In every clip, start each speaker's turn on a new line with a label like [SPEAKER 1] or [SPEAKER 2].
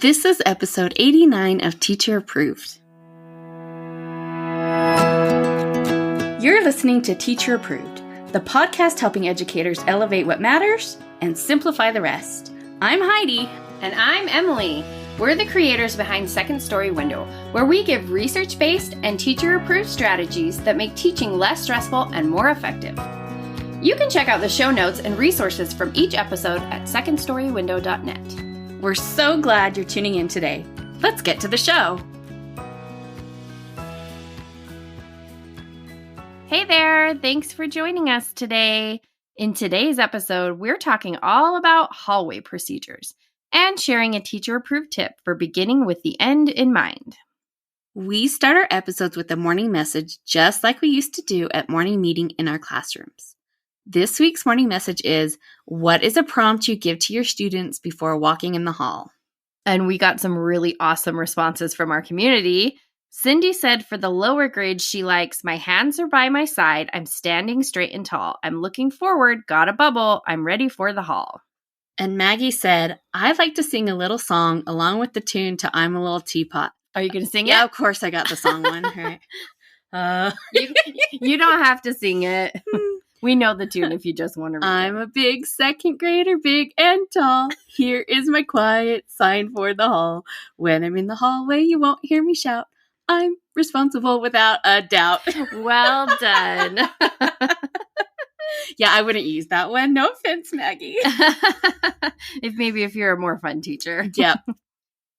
[SPEAKER 1] This is episode 89 of Teacher Approved. You're listening to Teacher Approved, the podcast helping educators elevate what matters and simplify the rest. I'm Heidi.
[SPEAKER 2] And I'm Emily. We're the creators behind Second Story Window, where we give research-based and teacher-approved strategies that make teaching less stressful and more effective. You can check out the show notes and resources from each episode at secondstorywindow.net.
[SPEAKER 1] We're so glad you're tuning in today. Let's get to the show.
[SPEAKER 2] Hey there, thanks for joining us today. In today's episode, we're talking all about hallway procedures and sharing a teacher-approved tip for beginning with the end in mind.
[SPEAKER 1] We start our episodes with a morning message just like we used to do at morning meeting in our classrooms. This week's morning message is, what is a prompt you give to your students before walking in the hall?
[SPEAKER 2] And we got some really awesome responses from our community. Cindy said for the lower grades, she likes, my hands are by my side, I'm standing straight and tall, I'm looking forward, got a bubble, I'm ready for the hall.
[SPEAKER 1] And Maggie said, I'd like to sing a little song along with the tune to I'm a Little Teapot.
[SPEAKER 2] Are you going to sing it?
[SPEAKER 1] Yeah, of course I got the song one. Right.
[SPEAKER 2] You don't have to sing it. We know the tune if you just want to read
[SPEAKER 1] I'm a big second grader, big and tall. Here is my quiet sign for the hall. When I'm in the hallway, you won't hear me shout. I'm responsible without a doubt.
[SPEAKER 2] Well done.
[SPEAKER 1] Yeah, I wouldn't use that one. No offense, Maggie.
[SPEAKER 2] If you're a more fun teacher.
[SPEAKER 1] Yep.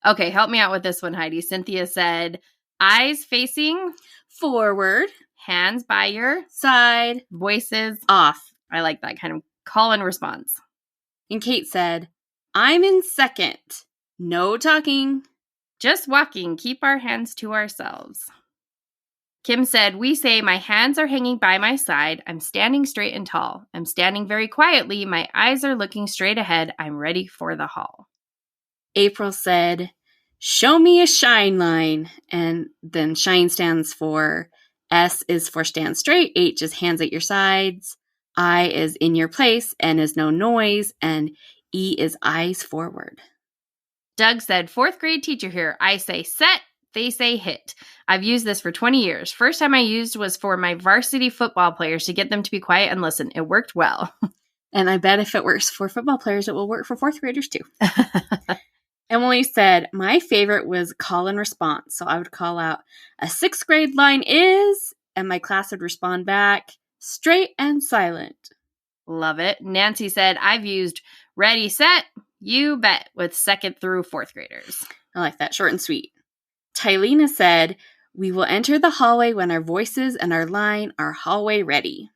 [SPEAKER 2] Okay, help me out with this one, Heidi. Cynthia said, eyes facing
[SPEAKER 1] forward,
[SPEAKER 2] hands by your
[SPEAKER 1] side,
[SPEAKER 2] voices
[SPEAKER 1] off.
[SPEAKER 2] I like that kind of call and response.
[SPEAKER 1] And Kate said, I'm in second. No talking.
[SPEAKER 2] Just walking. Keep our hands to ourselves. Kim said, we say, my hands are hanging by my side. I'm standing straight and tall. I'm standing very quietly. My eyes are looking straight ahead. I'm ready for the hall.
[SPEAKER 1] April said, show me a shine line. And then shine stands for S is for stand straight. H is hands at your sides. I is in your place. N is no noise. And E is eyes forward.
[SPEAKER 2] Doug said, fourth grade teacher here. I say set. They say hit. I've used this for 20 years. First time I used was for my varsity football players to get them to be quiet and listen. It worked well.
[SPEAKER 1] And I bet if it works for football players, it will work for fourth graders too. Emily said, my favorite was call and response. So I would call out, a sixth grade line is, and my class would respond back, straight and silent.
[SPEAKER 2] Love it. Nancy said, I've used ready, set, you bet with second through fourth graders.
[SPEAKER 1] I like that, short and sweet. Tylena said, we will enter the hallway when our voices and our line are hallway ready.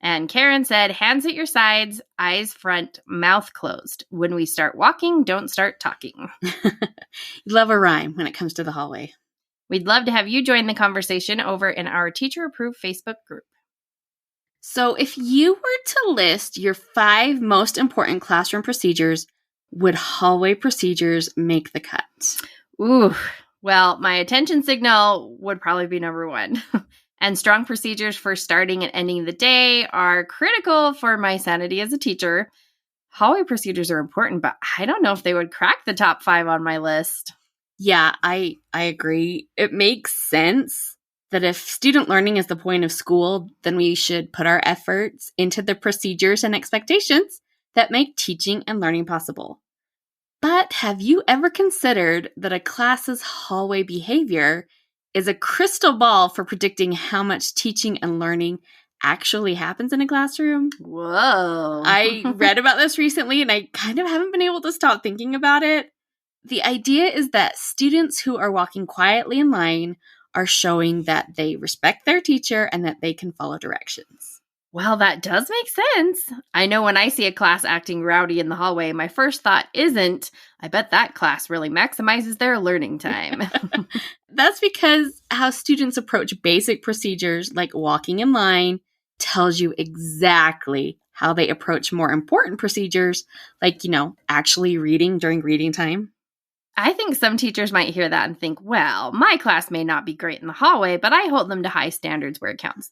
[SPEAKER 2] And Karen said, hands at your sides, eyes front, mouth closed. When we start walking, don't start talking.
[SPEAKER 1] You love a rhyme when it comes to the hallway.
[SPEAKER 2] We'd love to have you join the conversation over in our Teacher Approved Facebook group.
[SPEAKER 1] So if you were to list your 5 most important classroom procedures, would hallway procedures make the cut?
[SPEAKER 2] Ooh, well, my attention signal would probably be number 1. And strong procedures for starting and ending the day are critical for my sanity as a teacher. Hallway procedures are important, but I don't know if they would crack the top 5 on my list.
[SPEAKER 1] Yeah, I agree. It makes sense that if student learning is the point of school, then we should put our efforts into the procedures and expectations that make teaching and learning possible. But have you ever considered that a class's hallway behavior is a crystal ball for predicting how much teaching and learning actually happens in a classroom?
[SPEAKER 2] Whoa.
[SPEAKER 1] I read about this recently and I kind of haven't been able to stop thinking about it. The idea is that students who are walking quietly in line are showing that they respect their teacher and that they can follow directions.
[SPEAKER 2] Well, that does make sense. I know when I see a class acting rowdy in the hallway, my first thought isn't, I bet that class really maximizes their learning time.
[SPEAKER 1] That's because how students approach basic procedures like walking in line tells you exactly how they approach more important procedures like, actually reading during reading time.
[SPEAKER 2] I think some teachers might hear that and think, well, my class may not be great in the hallway, but I hold them to high standards where it counts.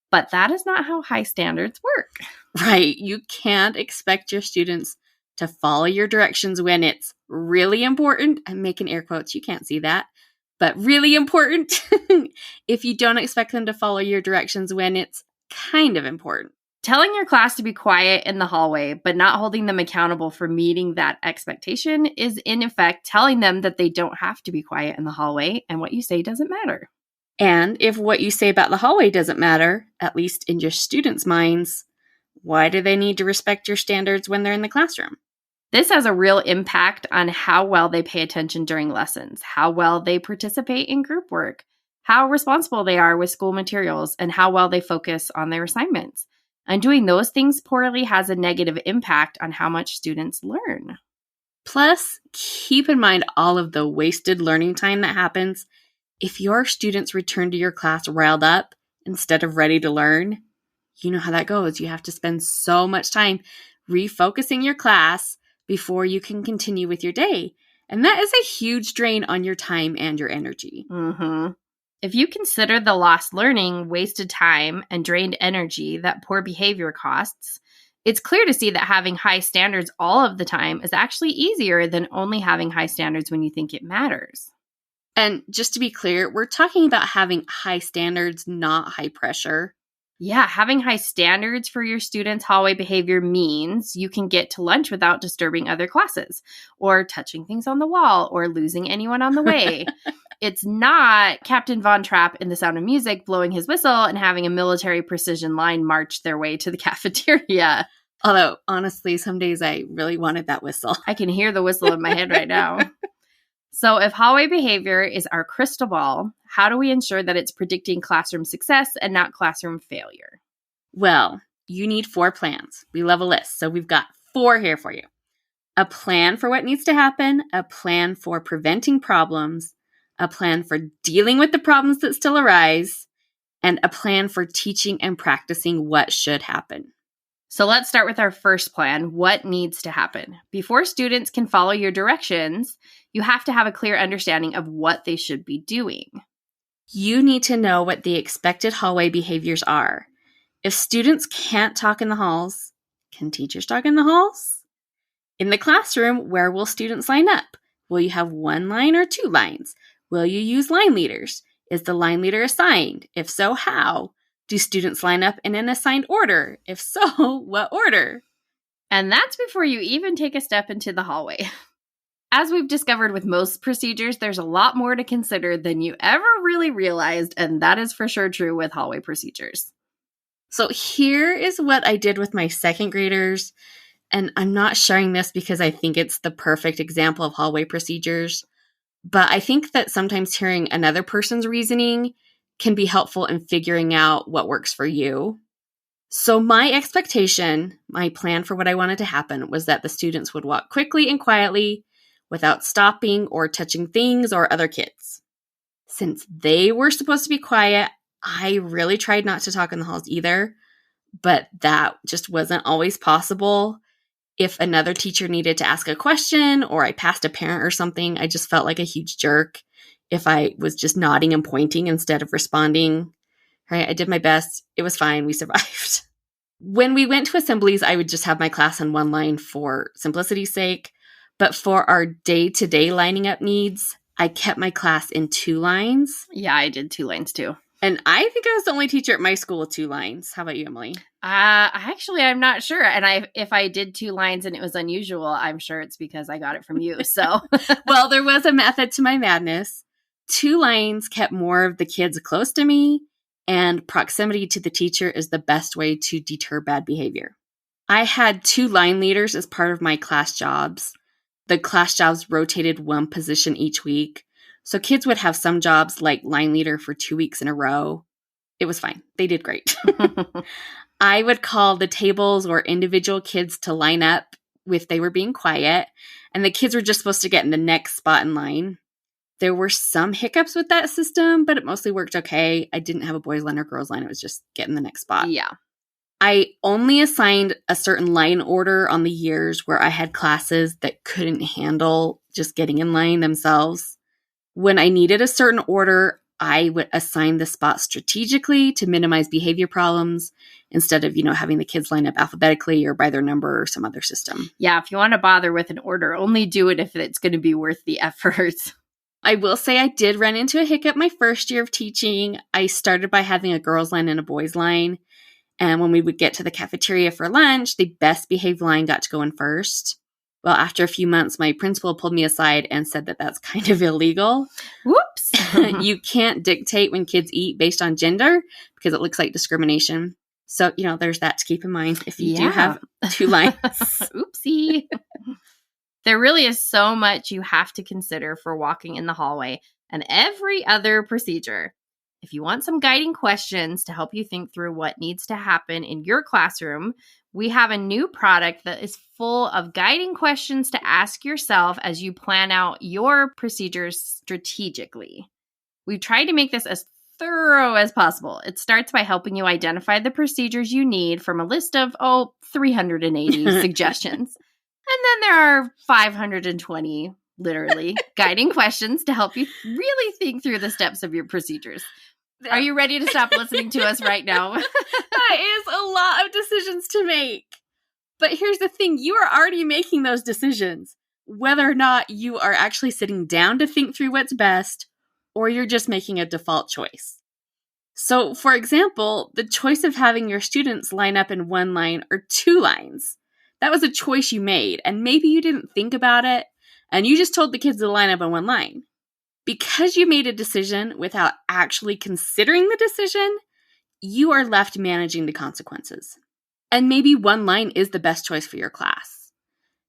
[SPEAKER 2] But that is not how high standards work.
[SPEAKER 1] Right. You can't expect your students to follow your directions when it's really important. I'm making air quotes. You can't see that. But really important if you don't expect them to follow your directions when it's kind of important.
[SPEAKER 2] Telling your class to be quiet in the hallway, but not holding them accountable for meeting that expectation is in effect telling them that they don't have to be quiet in the hallway and what you say doesn't matter.
[SPEAKER 1] And if what you say about the hallway doesn't matter, at least in your students' minds, why do they need to respect your standards when they're in the classroom?
[SPEAKER 2] This has a real impact on how well they pay attention during lessons, how well they participate in group work, how responsible they are with school materials, and how well they focus on their assignments. And doing those things poorly has a negative impact on how much students learn.
[SPEAKER 1] Plus, keep in mind all of the wasted learning time that happens if your students return to your class riled up instead of ready to learn. You know how that goes. You have to spend so much time refocusing your class before you can continue with your day. And that is a huge drain on your time and your energy.
[SPEAKER 2] Mm-hmm. If you consider the lost learning, wasted time, and drained energy that poor behavior costs, it's clear to see that having high standards all of the time is actually easier than only having high standards when you think it matters.
[SPEAKER 1] And just to be clear, we're talking about having high standards, not high pressure.
[SPEAKER 2] Yeah, having high standards for your students' hallway behavior means you can get to lunch without disturbing other classes, or touching things on the wall, or losing anyone on the way. It's not Captain Von Trapp in The Sound of Music blowing his whistle and having a military precision line march their way to the cafeteria.
[SPEAKER 1] Although, honestly, some days I really wanted that whistle.
[SPEAKER 2] I can hear the whistle in my head right now. So if hallway behavior is our crystal ball, how do we ensure that it's predicting classroom success and not classroom failure?
[SPEAKER 1] Well, you need 4 plans. We love a list, so we've got 4 here for you. A plan for what needs to happen, a plan for preventing problems, a plan for dealing with the problems that still arise, and a plan for teaching and practicing what should happen.
[SPEAKER 2] So let's start with our first plan, what needs to happen. Before students can follow your directions, you have to have a clear understanding of what they should be doing.
[SPEAKER 1] You need to know what the expected hallway behaviors are. If students can't talk in the halls, can teachers talk in the halls? In the classroom, where will students line up? Will you have 1 line or 2 lines? Will you use line leaders? Is the line leader assigned? If so, how? Do students line up in an assigned order? If so, what order?
[SPEAKER 2] And that's before you even take a step into the hallway. As we've discovered with most procedures, there's a lot more to consider than you ever really realized, and that is for sure true with hallway procedures.
[SPEAKER 1] So here is what I did with my 2nd graders, and I'm not sharing this because I think it's the perfect example of hallway procedures, but I think that sometimes hearing another person's reasoning can be helpful in figuring out what works for you. So my expectation, my plan for what I wanted to happen was that the students would walk quickly and quietly without stopping or touching things or other kids. Since they were supposed to be quiet, I really tried not to talk in the halls either, but that just wasn't always possible. If another teacher needed to ask a question or I passed a parent or something, I just felt like a huge jerk if I was just nodding and pointing instead of responding. Right? I did my best. It was fine. We survived. When we went to assemblies, I would just have my class on 1 line for simplicity's sake. But for our day-to-day lining up needs, I kept my class in 2 lines.
[SPEAKER 2] Yeah, I did 2 lines too.
[SPEAKER 1] And I think I was the only teacher at my school with 2 lines. How about you, Emily?
[SPEAKER 2] Actually, I'm not sure. And if I did 2 lines and it was unusual, I'm sure it's because I got it from you. So,
[SPEAKER 1] well, there was a method to my madness. 2 lines kept more of the kids close to me, and proximity to the teacher is the best way to deter bad behavior. I had 2 line leaders as part of my class jobs. The class jobs rotated 1 position each week. So kids would have some jobs like line leader for 2 weeks in a row. It was fine. They did great. I would call the tables or individual kids to line up if they were being quiet, and the kids were just supposed to get in the next spot in line. There were some hiccups with that system, but it mostly worked okay. I didn't have a boys' line or girls' line. It was just get in the next spot.
[SPEAKER 2] Yeah.
[SPEAKER 1] I only assigned a certain line order on the years where I had classes that couldn't handle just getting in line themselves. When I needed a certain order, I would assign the spots strategically to minimize behavior problems instead of, having the kids line up alphabetically or by their number or some other system.
[SPEAKER 2] Yeah, if you want to bother with an order, only do it if it's going to be worth the effort.
[SPEAKER 1] I will say I did run into a hiccup my first year of teaching. I started by having a girls' line and a boys' line. And when we would get to the cafeteria for lunch, the best behaved line got to go in first. Well, after a few months, my principal pulled me aside and said that that's kind of illegal.
[SPEAKER 2] Whoops.
[SPEAKER 1] You can't dictate when kids eat based on gender because it looks like discrimination. So, there's that to keep in mind if you do have two lines.
[SPEAKER 2] Oopsie. There really is so much you have to consider for walking in the hallway and every other procedure. If you want some guiding questions to help you think through what needs to happen in your classroom, we have a new product that is full of guiding questions to ask yourself as you plan out your procedures strategically. We've tried to make this as thorough as possible. It starts by helping you identify the procedures you need from a list of, 380 suggestions. And then there are 520, literally, guiding questions to help you really think through the steps of your procedures. Are you ready to stop listening to us right now?
[SPEAKER 1] That is a lot of decisions to make. But here's the thing. You are already making those decisions, whether or not you are actually sitting down to think through what's best, or you're just making a default choice. So, for example, the choice of having your students line up in one line or two lines, that was a choice you made, and maybe you didn't think about it, and you just told the kids to line up in one line. Because you made a decision without actually considering the decision, you are left managing the consequences. And maybe one line is the best choice for your class.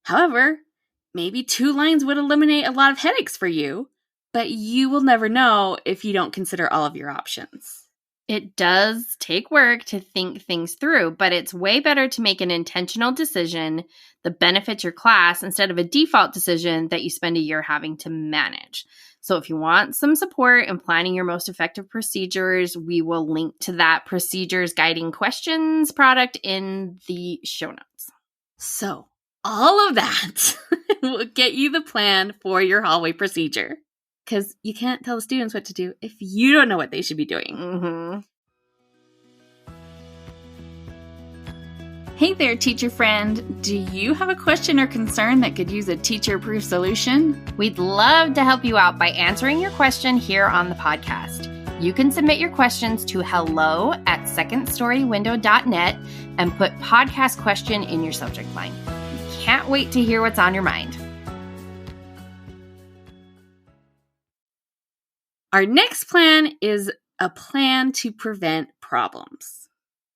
[SPEAKER 1] However, maybe two lines would eliminate a lot of headaches for you, but you will never know if you don't consider all of your options.
[SPEAKER 2] It does take work to think things through, but it's way better to make an intentional decision that benefits your class instead of a default decision that you spend a year having to manage. So if you want some support in planning your most effective procedures, we will link to that procedures guiding questions product in the show notes.
[SPEAKER 1] So all of that will get you the plan for your hallway procedure. Because you can't tell the students what to do if you don't know what they should be doing.
[SPEAKER 2] Mm-hmm.
[SPEAKER 1] Hey there, teacher friend. Do you have a question or concern that could use a teacher-proof solution?
[SPEAKER 2] We'd love to help you out by answering your question here on the podcast. You can submit your questions to hello@secondstorywindow.net and put podcast question in your subject line. We can't wait to hear what's on your mind.
[SPEAKER 1] Our next plan is a plan to prevent problems.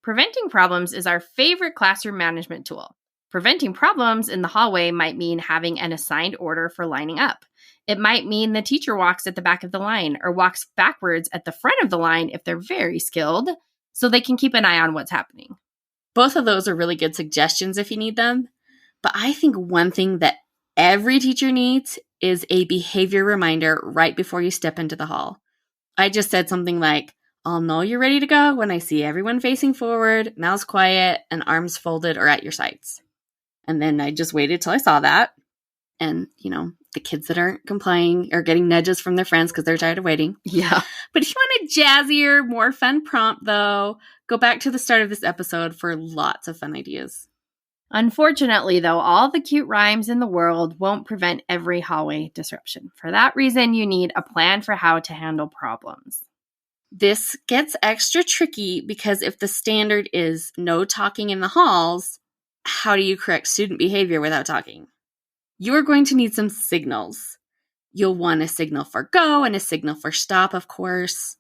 [SPEAKER 2] Preventing problems is our favorite classroom management tool. Preventing problems in the hallway might mean having an assigned order for lining up. It might mean the teacher walks at the back of the line or walks backwards at the front of the line if they're very skilled, so they can keep an eye on what's happening.
[SPEAKER 1] Both of those are really good suggestions if you need them. But I think one thing that every teacher needs is a behavior reminder right before you step into the hall. I just said something like, I'll know you're ready to go when I see everyone facing forward, mouths quiet, and arms folded or at your sides. And then I just waited till I saw that. And, the kids that aren't complying are getting nudges from their friends because they're tired of waiting.
[SPEAKER 2] Yeah.
[SPEAKER 1] But if you want a jazzier, more fun prompt, though, go back to the start of this episode for lots of fun ideas.
[SPEAKER 2] Unfortunately, though, all the cute rhymes in the world won't prevent every hallway disruption. For that reason, you need a plan for how to handle problems.
[SPEAKER 1] This gets extra tricky because if the standard is no talking in the halls, how do you correct student behavior without talking? You're going to need some signals. You'll want a signal for go and a signal for stop, of course.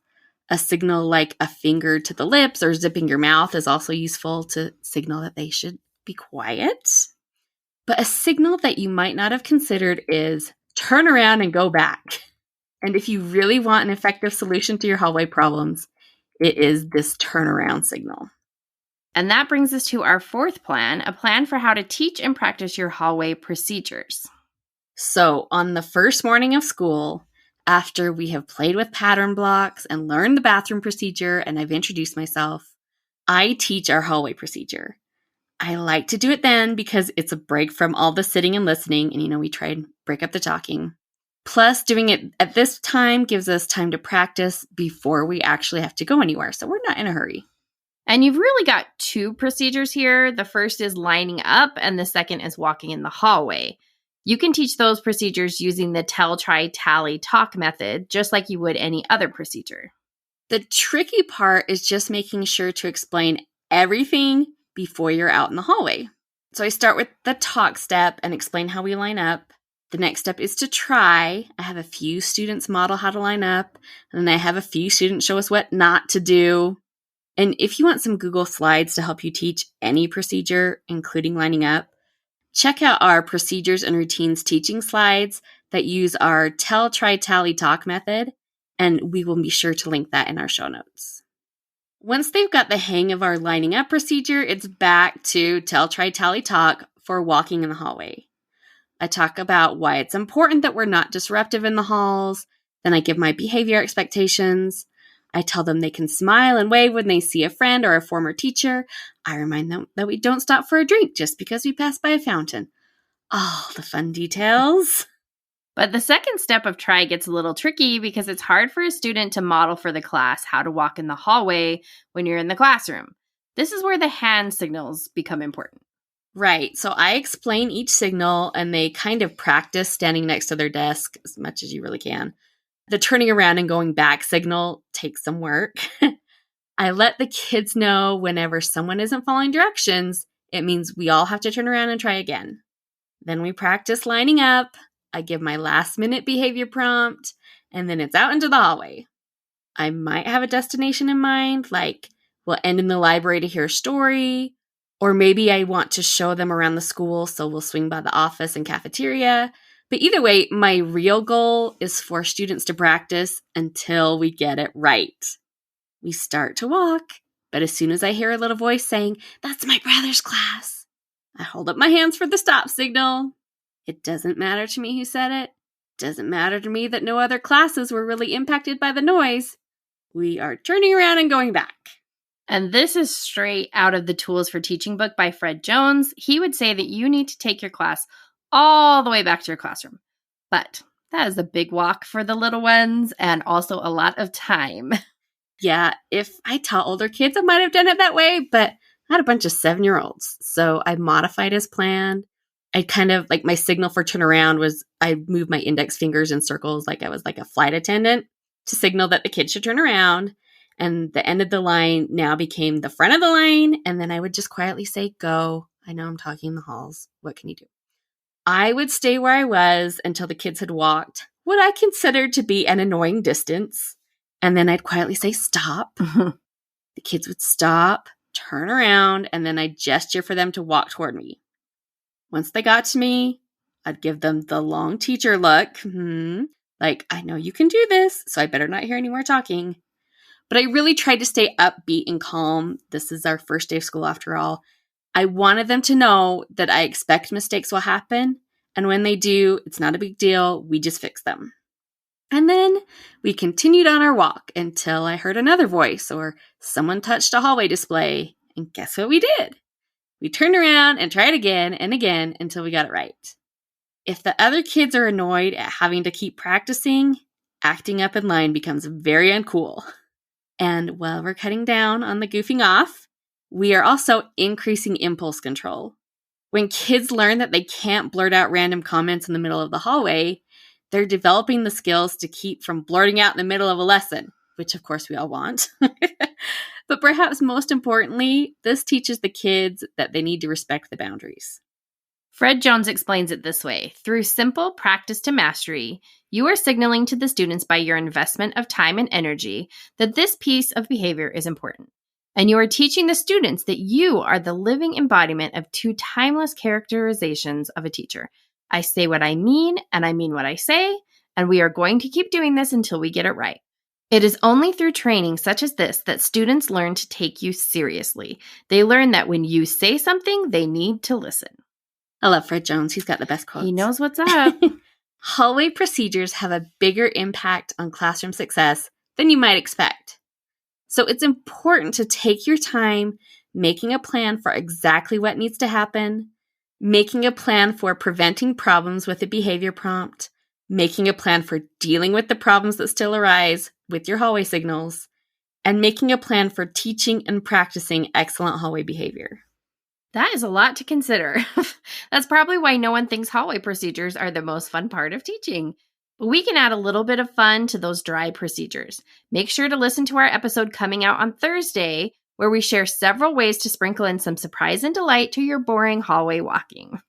[SPEAKER 1] A signal like a finger to the lips or zipping your mouth is also useful to signal that they should be quiet. But a signal that you might not have considered is turn around and go back. And if you really want an effective solution to your hallway problems, it is this turnaround signal.
[SPEAKER 2] And that brings us to our fourth plan, a plan for how to teach and practice your hallway procedures.
[SPEAKER 1] So on the first morning of school, after we have played with pattern blocks and learned the bathroom procedure and I've introduced myself, I teach our hallway procedure. I like to do it then because it's a break from all the sitting and listening and, we try and break up the talking. Plus, doing it at this time gives us time to practice before we actually have to go anywhere. So we're not in a hurry.
[SPEAKER 2] And you've really got two procedures here. The first is lining up, and the second is walking in the hallway. You can teach those procedures using the tell, try, tally, talk method, just like you would any other procedure.
[SPEAKER 1] The tricky part is just making sure to explain everything before you're out in the hallway. So I start with the talk step and explain how we line up. The next step is to try. I have a few students model how to line up, and then I have a few students show us what not to do. And if you want some Google Slides to help you teach any procedure, including lining up, check out our procedures and routines teaching slides that use our tell, try, tally, talk method, and we will be sure to link that in our show notes. Once they've got the hang of our lining up procedure, it's back to tell, try, tally, talk for walking in the hallway. I talk about why it's important that we're not disruptive in the halls. Then I give my behavior expectations. I tell them they can smile and wave when they see a friend or a former teacher. I remind them that we don't stop for a drink just because we pass by a fountain. All the fun details.
[SPEAKER 2] But the second step of try gets a little tricky because it's hard for a student to model for the class how to walk in the hallway when you're in the classroom. This is where the hand signals become important.
[SPEAKER 1] Right. So I explain each signal and they kind of practice standing next to their desk as much as you really can. The turning around and going back signal takes some work. I let the kids know whenever someone isn't following directions, it means we all have to turn around and try again. Then we practice lining up. I give my last minute behavior prompt, and then it's out into the hallway. I might have a destination in mind, like we'll end in the library to hear a story, or maybe I want to show them around the school, so we'll swing by the office and cafeteria. But either way, my real goal is for students to practice until we get it right. We start to walk, but as soon as I hear a little voice saying, "That's my brother's class," I hold up my hands for the stop signal. It doesn't matter to me who said it. Doesn't matter to me that no other classes were really impacted by the noise. We are turning around and going back.
[SPEAKER 2] And this is straight out of the Tools for Teaching book by Fred Jones. He would say that you need to take your class all the way back to your classroom. But that is a big walk for the little ones and also a lot of time.
[SPEAKER 1] Yeah, if I taught older kids, I might have done it that way, but I had a bunch of 7-year-olds. So I modified as planned. I kind of, like my signal for turn around was I moved my index fingers in circles like I was like a flight attendant to signal that the kids should turn around. And the end of the line now became the front of the line. And then I would just quietly say, "Go. I know I'm talking in the halls. What can you do?" I would stay where I was until the kids had walked what I considered to be an annoying distance. And then I'd quietly say, "Stop." The kids would stop, turn around, and then I'd gesture for them to walk toward me. Once they got to me, I'd give them the long teacher look. Like, I know you can do this, so I better not hear any more talking. But I really tried to stay upbeat and calm. This is our first day of school after all. I wanted them to know that I expect mistakes will happen. And when they do, it's not a big deal. We just fix them. And then we continued on our walk until I heard another voice or someone touched a hallway display. And guess what we did? We turned around and tried again and again until we got it right. If the other kids are annoyed at having to keep practicing, acting up in line becomes very uncool. And while we're cutting down on the goofing off, we are also increasing impulse control. When kids learn that they can't blurt out random comments in the middle of the hallway, they're developing the skills to keep from blurting out in the middle of a lesson, which of course we all want. But perhaps most importantly, this teaches the kids that they need to respect the boundaries.
[SPEAKER 2] Fred Jones explains it this way. Through simple practice to mastery, you are signaling to the students by your investment of time and energy that this piece of behavior is important. And you are teaching the students that you are the living embodiment of two timeless characterizations of a teacher. I say what I mean, and I mean what I say, and we are going to keep doing this until we get it right. It is only through training such as this that students learn to take you seriously. They learn that when you say something, they need to listen.
[SPEAKER 1] I love Fred Jones. He's got the best quotes.
[SPEAKER 2] He knows what's up.
[SPEAKER 1] Hallway procedures have a bigger impact on classroom success than you might expect. So it's important to take your time making a plan for exactly what needs to happen, making a plan for preventing problems with a behavior prompt, making a plan for dealing with the problems that still arise with your hallway signals, and making a plan for teaching and practicing excellent hallway behavior.
[SPEAKER 2] That is a lot to consider. That's probably why no one thinks hallway procedures are the most fun part of teaching. But we can add a little bit of fun to those dry procedures. Make sure to listen to our episode coming out on Thursday, where we share several ways to sprinkle in some surprise and delight to your boring hallway walking.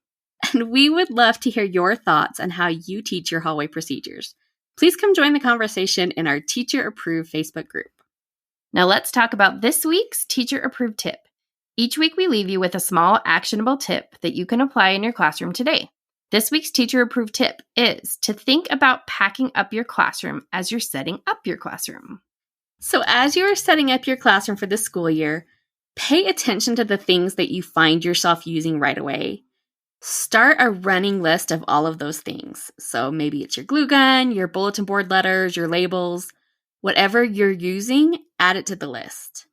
[SPEAKER 1] And we would love to hear your thoughts on how you teach your hallway procedures. Please come join the conversation in our Teacher Approved Facebook group.
[SPEAKER 2] Now let's talk about this week's Teacher Approved tip. Each week we leave you with a small actionable tip that you can apply in your classroom today. This week's Teacher Approved tip is to think about packing up your classroom as you're setting up your classroom.
[SPEAKER 1] So as you are setting up your classroom for the school year, pay attention to the things that you find yourself using right away. Start a running list of all of those things. So maybe it's your glue gun, your bulletin board letters, your labels, whatever you're using, add it to the list.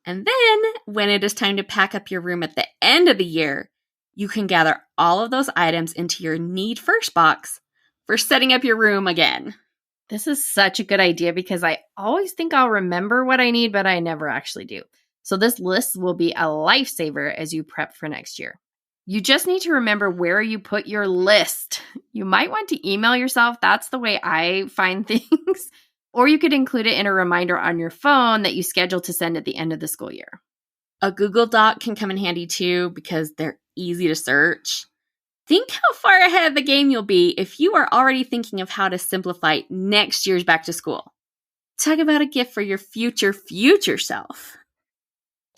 [SPEAKER 1] And then when it is time to pack up your room at the end of the year, you can gather all of those items into your need first box for setting up your room again.
[SPEAKER 2] This is such a good idea because I always think I'll remember what I need, but I never actually do. So this list will be a lifesaver as you prep for next year. You just need to remember where you put your list. You might want to email yourself. That's the way I find things. Or you could include it in a reminder on your phone that you schedule to send at the end of the school year.
[SPEAKER 1] A Google Doc can come in handy too because they're easy to search. Think how far ahead of the game you'll be if you are already thinking of how to simplify next year's back to school. Talk about a gift for your future self.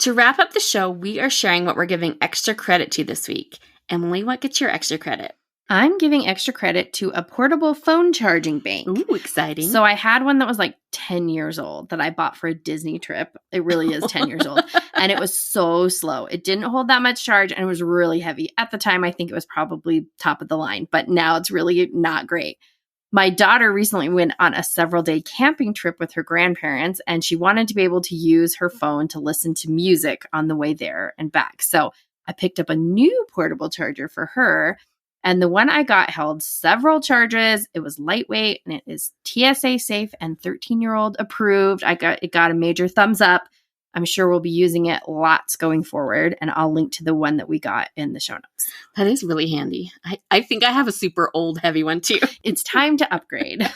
[SPEAKER 1] To wrap up the show, we are sharing what we're giving extra credit to this week. Emily, what gets your extra credit?
[SPEAKER 2] I'm giving extra credit to a portable phone charging bank.
[SPEAKER 1] Ooh, exciting.
[SPEAKER 2] So I had one that was like 10 years old that I bought for a Disney trip. It really is 10 years old. And it was so slow. It didn't hold that much charge and it was really heavy. At the time, I think it was probably top of the line, but now it's really not great. My daughter recently went on a several-day camping trip with her grandparents, and she wanted to be able to use her phone to listen to music on the way there and back. So I picked up a new portable charger for her. And the one I got held several charges. It was lightweight and it is TSA safe and 13-year-old approved. It got a major thumbs up. I'm sure we'll be using it lots going forward, and I'll link to the one that we got in the show notes.
[SPEAKER 1] That is really handy. I think I have a super old heavy one too.
[SPEAKER 2] It's time to upgrade.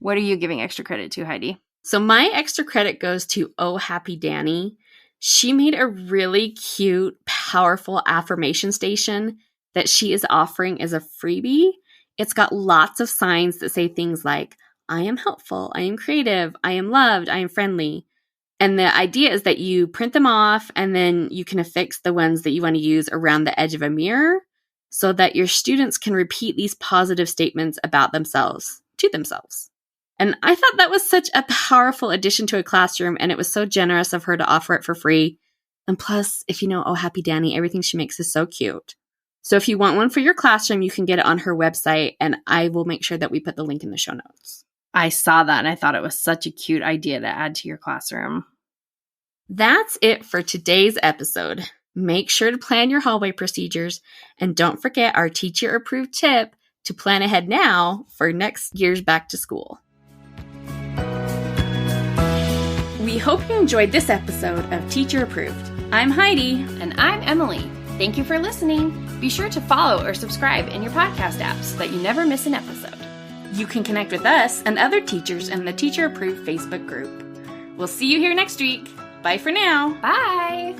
[SPEAKER 2] What are you giving extra credit to, Heidi?
[SPEAKER 1] So my extra credit goes to Oh Happy Danny. She made a really cute, powerful affirmation station that she is offering as a freebie. It's got lots of signs that say things like, I am helpful, I am creative, I am loved, I am friendly. And the idea is that you print them off and then you can affix the ones that you want to use around the edge of a mirror so that your students can repeat these positive statements about themselves to themselves. And I thought that was such a powerful addition to a classroom, and it was so generous of her to offer it for free. And plus, if you know Oh Happy Danny, everything she makes is so cute. So if you want one for your classroom, you can get it on her website, and I will make sure that we put the link in the show notes.
[SPEAKER 2] I saw that and I thought it was such a cute idea to add to your classroom.
[SPEAKER 1] That's it for today's episode. Make sure to plan your hallway procedures, and don't forget our teacher-approved tip to plan ahead now for next year's back to school. We hope you enjoyed this episode of Teacher Approved. I'm Heidi.
[SPEAKER 2] And I'm Emily. Thank you for listening. Be sure to follow or subscribe in your podcast apps so that you never miss an episode.
[SPEAKER 1] You can connect with us and other teachers in the Teacher Approved Facebook group. We'll see you here next week. Bye for now.
[SPEAKER 2] Bye.